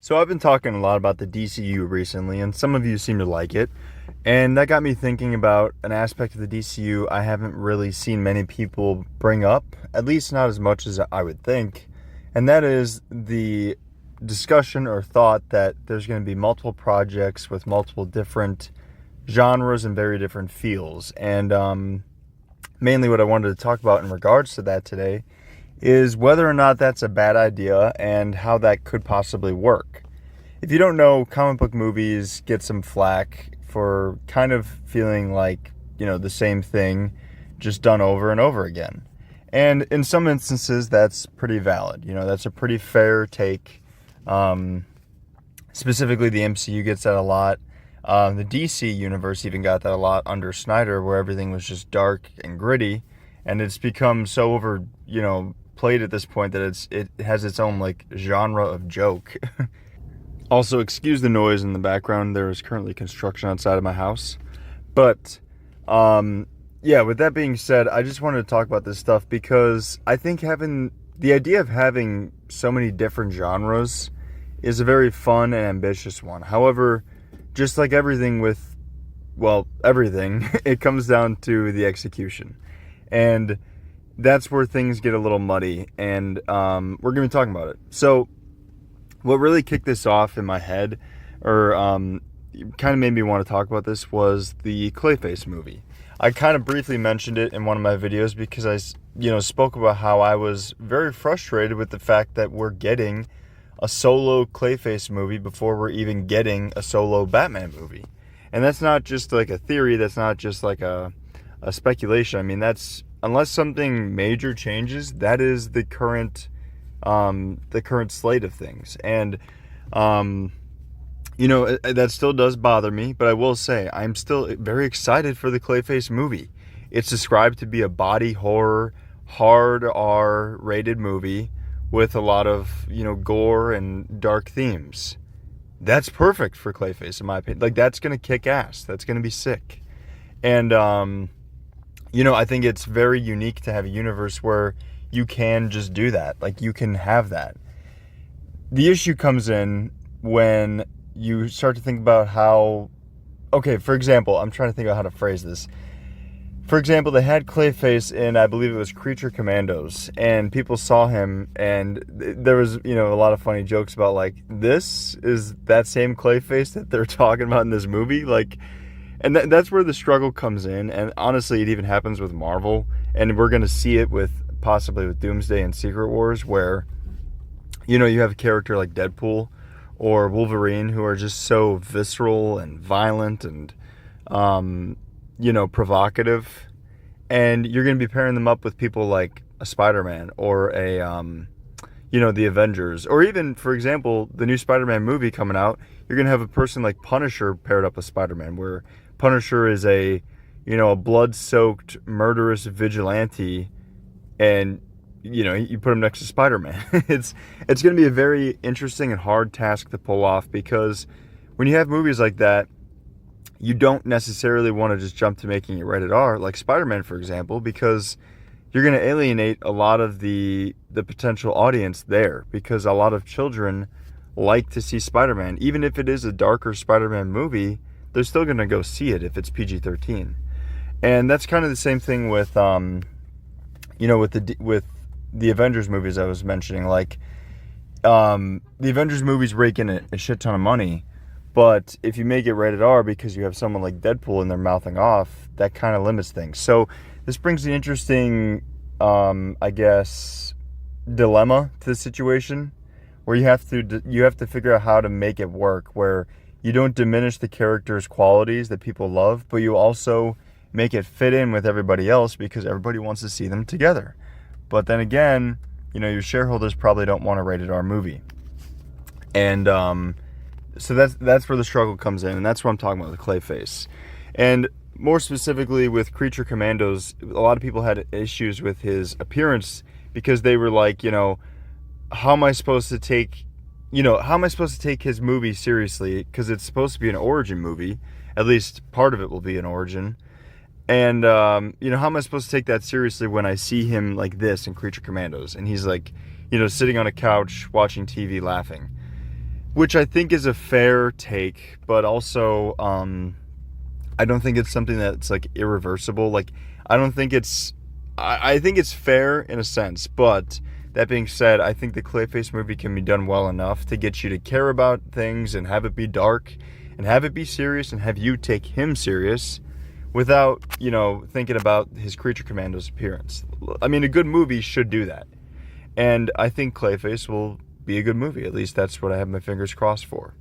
So I've been talking a lot about the DCU recently, and some of you seem to like it. And that got me thinking about an aspect of the DCU I haven't really seen many people bring up, at least not as much as I would think. And that is the discussion or thought that there's going to be multiple projects with multiple different genres and very different feels. And mainly what I wanted to talk about in regards to that today is whether or not that's a bad idea and how that could possibly work. If you don't know, comic book movies get some flack for kind of feeling like, the same thing just done over and over again. And in some instances, that's pretty valid. That's a pretty fair take. Specifically, the MCU gets that a lot. The DC universe even got that a lot under Snyder, where everything was just dark and gritty. And it's become so played at this point that it has its own genre of joke. Also, excuse the noise in the background. There is currently construction outside of my house. But with that being said, I just wanted to talk about this stuff because I think having the idea of having so many different genres is a very fun and ambitious one. However, just like everything everything, it comes down to the execution. And that's where things get a little muddy, and we're going to be talking about it. So what really kicked this off in my head, or kind of made me want to talk about this, was the Clayface movie. I kind of briefly mentioned it in one of my videos because I spoke about how I was very frustrated with the fact that we're getting a solo Clayface movie before we're even getting a solo Batman movie. And that's not just like a theory, that's not just like a speculation. I mean, that's, unless something major changes, that is the current slate of things. And that still does bother me, but I will say I'm still very excited for the Clayface movie. It's described to be a body horror, hard R rated movie with a lot of gore and dark themes. That's perfect for Clayface, in my opinion. That's gonna kick ass. That's gonna be sick. And I think it's very unique to have a universe where you can just do that. You can have that. The issue comes in when you start to think about how, for example, I'm trying to think about how to phrase this. For example, they had Clayface in, I believe it was Creature Commandos, and people saw him, and there was, a lot of funny jokes about, this is that same Clayface that they're talking about in this movie, and that's where the struggle comes in. And honestly, it even happens with Marvel, and we're going to see it possibly with Doomsday and Secret Wars, where, you have a character like Deadpool or Wolverine who are just so visceral and violent and, provocative. And you're going to be pairing them up with people like a Spider-Man or the Avengers, or even, for example, the new Spider-Man movie coming out. You're going to have a person like Punisher paired up with Spider-Man, where Punisher is a blood-soaked, murderous vigilante, and, you put him next to Spider-Man. It's going to be a very interesting and hard task to pull off, because when you have movies like that, you don't necessarily want to just jump to making it rated R, like Spider-Man, for example, because you're going to alienate a lot of the potential audience there, because a lot of children like to see Spider-Man. Even if it is a darker Spider-Man movie, they're still going to go see it if it's PG-13. And that's kind of the same thing with with the Avengers movies I was mentioning. The Avengers movies rake in a shit ton of money, but if you make it rated R because you have someone like Deadpool and they're mouthing off, that kind of limits things. So this brings an interesting, dilemma to the situation, where you have to figure out how to make it work, where you don't diminish the characters' qualities that people love, but you also make it fit in with everybody else, because everybody wants to see them together. But then again, your shareholders probably don't want a rated R movie. And so that's where the struggle comes in, and that's what I'm talking about with Clayface. And more specifically with Creature Commandos, a lot of people had issues with his appearance, because they were like, how am I supposed to take his movie seriously? Because it's supposed to be an origin movie. At least part of it will be an origin. And, how am I supposed to take that seriously when I see him like this in Creature Commandos? And he's sitting on a couch watching TV laughing. which I think is a fair take, but also I don't think it's something that's like irreversible. Like I don't think it's I think it's fair in a sense, but that being said, I think the Clayface movie can be done well enough to get you to care about things and have it be dark and have it be serious and have you take him serious without, thinking about his Creature Commandos appearance. I mean, a good movie should do that. And I think Clayface will be a good movie. At least that's what I have my fingers crossed for.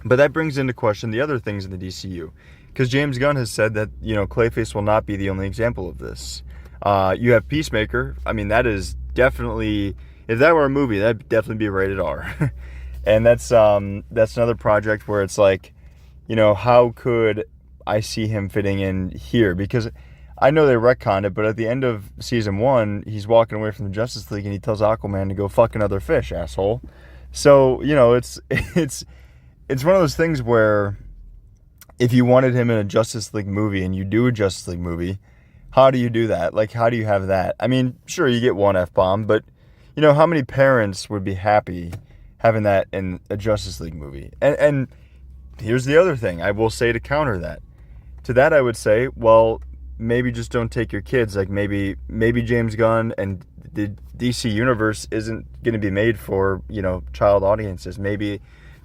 But that brings into question the other things in the DCU. Because James Gunn has said that, Clayface will not be the only example of this. You have Peacemaker. I mean, that is definitely, if that were a movie, that'd definitely be rated R. And that's another project where it's like, how could I see him fitting in here? Because I know they retconned it, but at the end of season 1, he's walking away from the Justice League and he tells Aquaman to go fuck another fish, asshole. So, it's one of those things where if you wanted him in a Justice League movie and you do a Justice League movie, how do you do that? Like, how do you have that? I mean, sure, you get one F-bomb, but, how many parents would be happy having that in a Justice League movie? And here's the other thing I will say to counter that. To that, I would say, well, maybe just don't take your kids. Like, maybe James Gunn and the DC Universe isn't going to be made for, child audiences. Maybe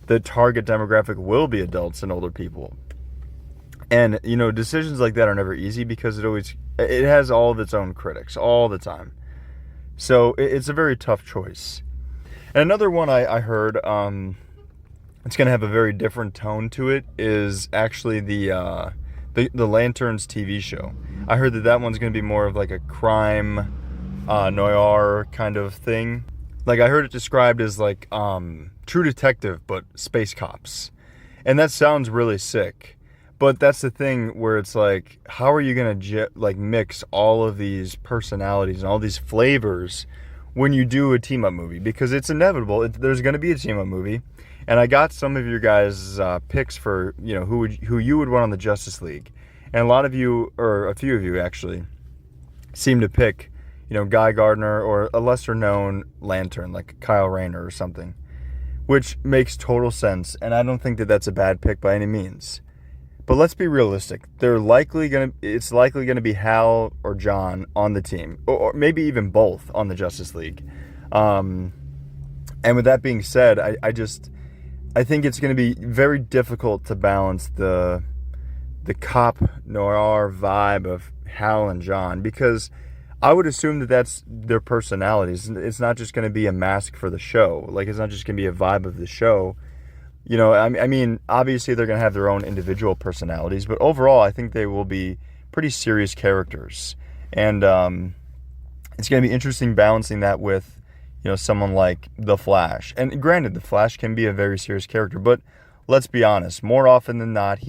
the target demographic will be adults and older people. And, decisions like that are never easy because it has all of its own critics all the time. So it's a very tough choice. And another one I heard, it's going to have a very different tone to it, is actually the Lanterns TV show. I heard that one's going to be more of like a crime noir kind of thing. Like, I heard it described as like True Detective, but space cops. And that sounds really sick. But that's the thing where it's like, how are you going to mix all of these personalities and all these flavors when you do a team-up movie? Because it's inevitable. There's going to be a team-up movie. And I got some of your guys' picks for, who you would want on the Justice League. And a lot of you, or a few of you actually, seem to pick, Guy Gardner or a lesser-known Lantern, like Kyle Rayner or something. Which makes total sense. And I don't think that that's a bad pick by any means. But let's be realistic. It's likely gonna be Hal or John on the team, or maybe even both on the Justice League. And with that being said, I think it's gonna be very difficult to balance the cop noir vibe of Hal and John, because I would assume that that's their personalities. It's not just gonna be a mask for the show. Like, it's not just gonna be a vibe of the show. I mean, obviously they're going to have their own individual personalities, but overall I think they will be pretty serious characters. And it's going to be interesting balancing that with, someone like The Flash. And granted, The Flash can be a very serious character, but let's be honest, more often than not,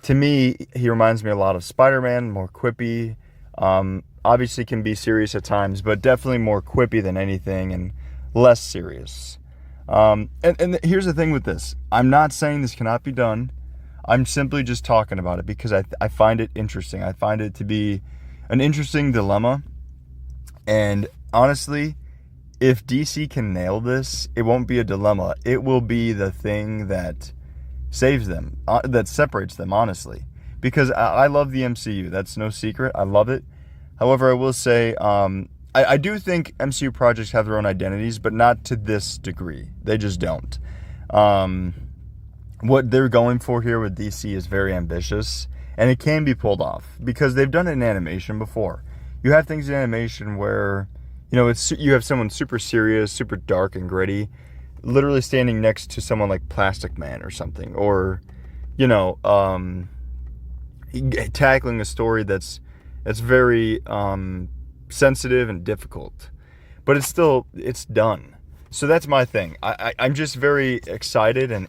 to me, he reminds me a lot of Spider-Man, more quippy, obviously can be serious at times, but definitely more quippy than anything and less serious. And here's the thing with this. I'm not saying this cannot be done. I'm simply just talking about it because I find it interesting. I find it to be an interesting dilemma. And honestly, if DC can nail this, it won't be a dilemma. It will be the thing that saves them, that separates them, honestly. Because I love the MCU. That's no secret. I love it. However, I will say, I do think MCU projects have their own identities, but not to this degree. They just don't. What they're going for here with DC is very ambitious, and it can be pulled off because they've done it in animation before. You have things in animation where, you have someone super serious, super dark and gritty, literally standing next to someone like Plastic Man or something, or, tackling a story that's very sensitive and difficult, but it's done. So that's my thing. I'm just very excited and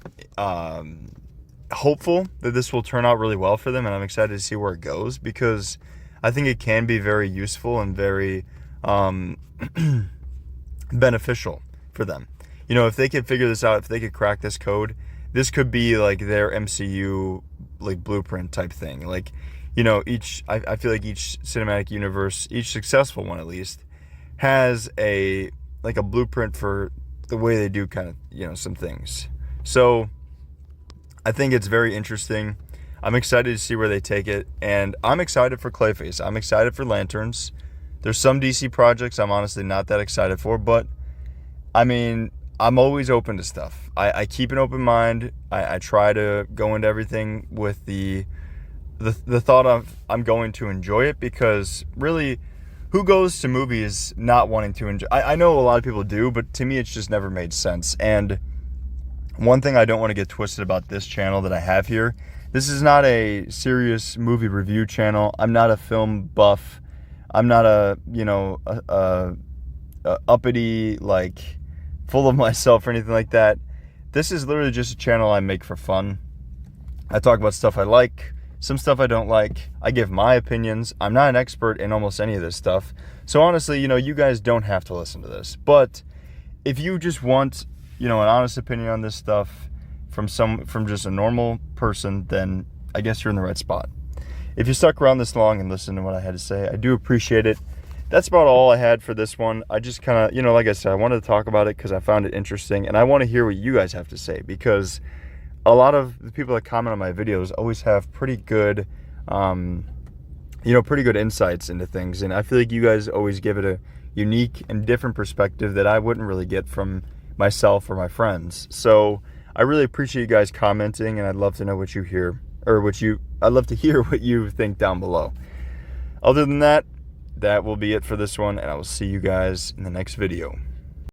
hopeful that this will turn out really well for them, and I'm excited to see where it goes because I think it can be very useful and very beneficial for them. If they could figure this out, if they could crack this code, this could be like their MCU like blueprint type thing. Like, I feel like each cinematic universe, each successful one at least, has a blueprint for the way they do kind of, some things. So I think it's very interesting. I'm excited to see where they take it, and I'm excited for Clayface. I'm excited for Lanterns. There's some DC projects I'm honestly not that excited for, but I mean, I'm always open to stuff. I keep an open mind. I try to go into everything with the thought of I'm going to enjoy it, because really, who goes to movies not wanting to enjoy? I know a lot of people do, but to me, it's just never made sense. And one thing I don't want to get twisted about this channel that I have here, this is not a serious movie review channel. I'm not a film buff. I'm not a uppity, like, full of myself or anything like that. This is literally just a channel I make for fun. I talk about stuff I like, some stuff I don't like. I give my opinions. I'm not an expert in almost any of this stuff. So honestly, you guys don't have to listen to this. But if you just want, an honest opinion on this stuff from just a normal person, then I guess you're in the right spot. If you stuck around this long and listened to what I had to say, I do appreciate it. That's about all I had for this one. I just kind of, like I said, I wanted to talk about it because I found it interesting, and I want to hear what you guys have to say, because a lot of the people that comment on my videos always have pretty good, pretty good insights into things. And I feel like you guys always give it a unique and different perspective that I wouldn't really get from myself or my friends. So I really appreciate you guys commenting, and I'd love to know what you hear, or I'd love to hear what you think down below. Other than that, that will be it for this one, and I will see you guys in the next video.